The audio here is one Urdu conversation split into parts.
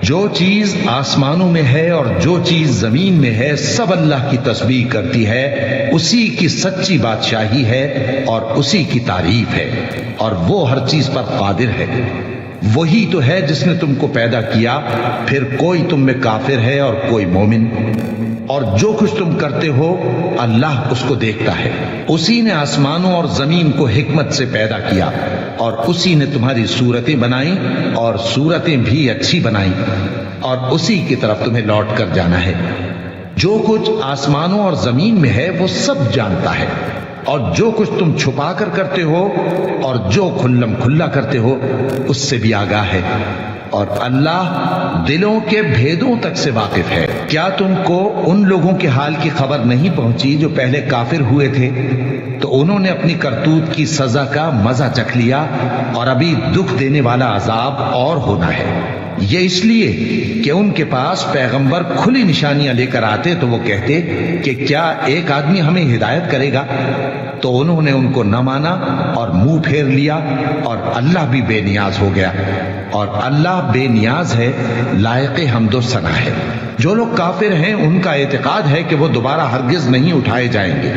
جو چیز آسمانوں میں ہے اور جو چیز زمین میں ہے سب اللہ کی تسبیح کرتی ہے، اسی کی سچی بادشاہی ہے اور اسی کی تعریف ہے، اور وہ ہر چیز پر قادر ہے۔ وہی تو ہے جس نے تم کو پیدا کیا، پھر کوئی تم میں کافر ہے اور کوئی مومن، اور جو کچھ تم کرتے ہو اللہ اس کو دیکھتا ہے۔ اسی نے آسمانوں اور زمین کو حکمت سے پیدا کیا، اور اسی نے تمہاری صورتیں بنائیں اور صورتیں بھی اچھی بنائیں، اور اسی کی طرف تمہیں لوٹ کر جانا ہے۔ جو کچھ آسمانوں اور زمین میں ہے وہ سب جانتا ہے، اور جو کچھ تم چھپا کر کرتے ہو اور جو کھلم کھلا کرتے ہو اس سے بھی آگاہ ہے، اور اللہ دلوں کے بھیدوں تک سے واقف ہے۔ کیا تم کو ان لوگوں کے حال کی خبر نہیں پہنچی جو پہلے کافر ہوئے تھے؟ تو انہوں نے اپنی کرتوت کی سزا کا مزہ چکھ لیا، اور ابھی دکھ دینے والا عذاب اور ہونا ہے۔ یہ اس لیے کہ ان کے پاس پیغمبر کھلی نشانیاں لے کر آتے تو وہ کہتے کہ کیا ایک آدمی ہمیں ہدایت کرے گا؟ تو انہوں نے ان کو نہ مانا اور منہ پھیر لیا، اور اللہ بھی بے نیاز ہو گیا، اور اللہ بے نیاز ہے، لائق حمد و ثنا ہے۔ جو لوگ کافر ہیں ان کا اعتقاد ہے کہ وہ دوبارہ ہرگز نہیں اٹھائے جائیں گے۔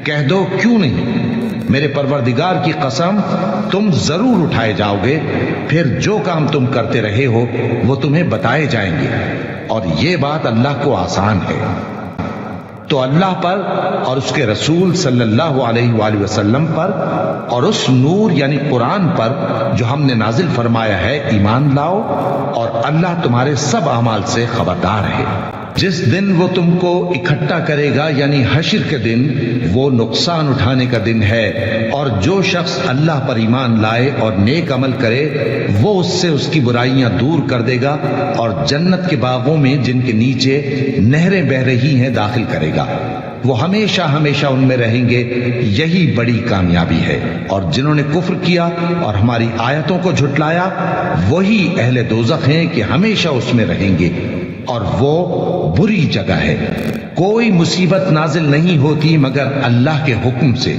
کہہ دو کیوں نہیں؟ میرے پروردگار کی قسم تم ضرور اٹھائے جاؤ گے، پھر جو کام تم کرتے رہے ہو وہ تمہیں بتائے جائیں گے، اور یہ بات اللہ کو آسان ہے۔ تو اللہ پر اور اس کے رسول صلی اللہ علیہ وآلہ وسلم پر اور اس نور یعنی قرآن پر جو ہم نے نازل فرمایا ہے ایمان لاؤ، اور اللہ تمہارے سب اعمال سے خبردار ہے۔ جس دن وہ تم کو اکٹھا کرے گا یعنی حشر کے دن، وہ نقصان اٹھانے کا دن ہے، اور جو شخص اللہ پر ایمان لائے اور نیک عمل کرے وہ اس سے اس کی برائیاں دور کر دے گا، اور جنت کے باغوں میں جن کے نیچے نہریں بہ رہی ہیں داخل کرے گا۔ وہ ہمیشہ ہمیشہ ان میں رہیں گے، یہی بڑی کامیابی ہے۔ اور جنہوں نے کفر کیا اور ہماری آیتوں کو جھٹلایا وہی اہل دوزخ ہیں کہ ہمیشہ اس میں رہیں گے، اور وہ بری جگہ ہے۔ کوئی مصیبت نازل نہیں ہوتی مگر اللہ کے حکم سے،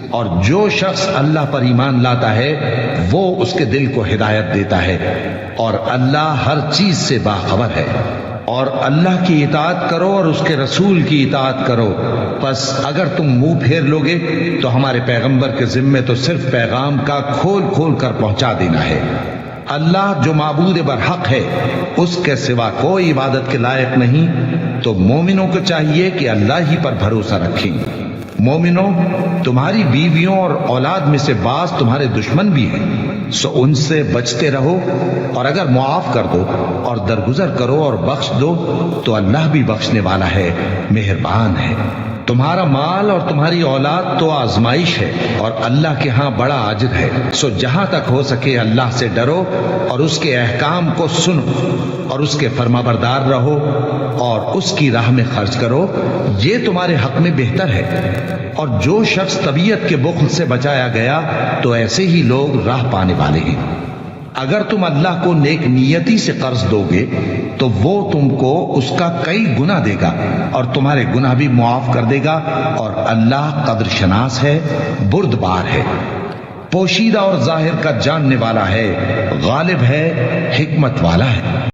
اور جو شخص اللہ پر ایمان لاتا ہے وہ اس کے دل کو ہدایت دیتا ہے، اور اللہ ہر چیز سے باخبر ہے۔ اور اللہ کی اطاعت کرو اور اس کے رسول کی اطاعت کرو، پس اگر تم منہ پھیر لوگے تو ہمارے پیغمبر کے ذمے تو صرف پیغام کا کھول کھول کر پہنچا دینا ہے۔ اللہ جو معبود برحق ہے اس کے سوا کوئی عبادت کے لائق نہیں، تو مومنوں کو چاہیے کہ اللہ ہی پر بھروسہ رکھیں۔ مومنوں، تمہاری بیویوں اور اولاد میں سے بعض تمہارے دشمن بھی ہیں، سو ان سے بچتے رہو، اور اگر معاف کر دو اور درگزر کرو اور بخش دو تو اللہ بھی بخشنے والا ہے، مہربان ہے۔ تمہارا مال اور تمہاری اولاد تو آزمائش ہے، اور اللہ کے ہاں بڑا اجر ہے، سو جہاں تک ہو سکے اللہ سے ڈرو اور اس کے احکام کو سنو اور اس کے فرمانبردار رہو اور اس کی راہ میں خرچ کرو، یہ تمہارے حق میں بہتر ہے۔ اور جو شخص طبیعت کے بخل سے بچایا گیا تو ایسے ہی لوگ راہ پانے والے ہیں۔ اگر تم اللہ کو نیک نیتی سے قرض دو گے تو وہ تم کو اس کا کئی گنا دے گا اور تمہارے گناہ بھی معاف کر دے گا، اور اللہ قدر شناس ہے، بردبار ہے، پوشیدہ اور ظاہر کا جاننے والا ہے، غالب ہے، حکمت والا ہے۔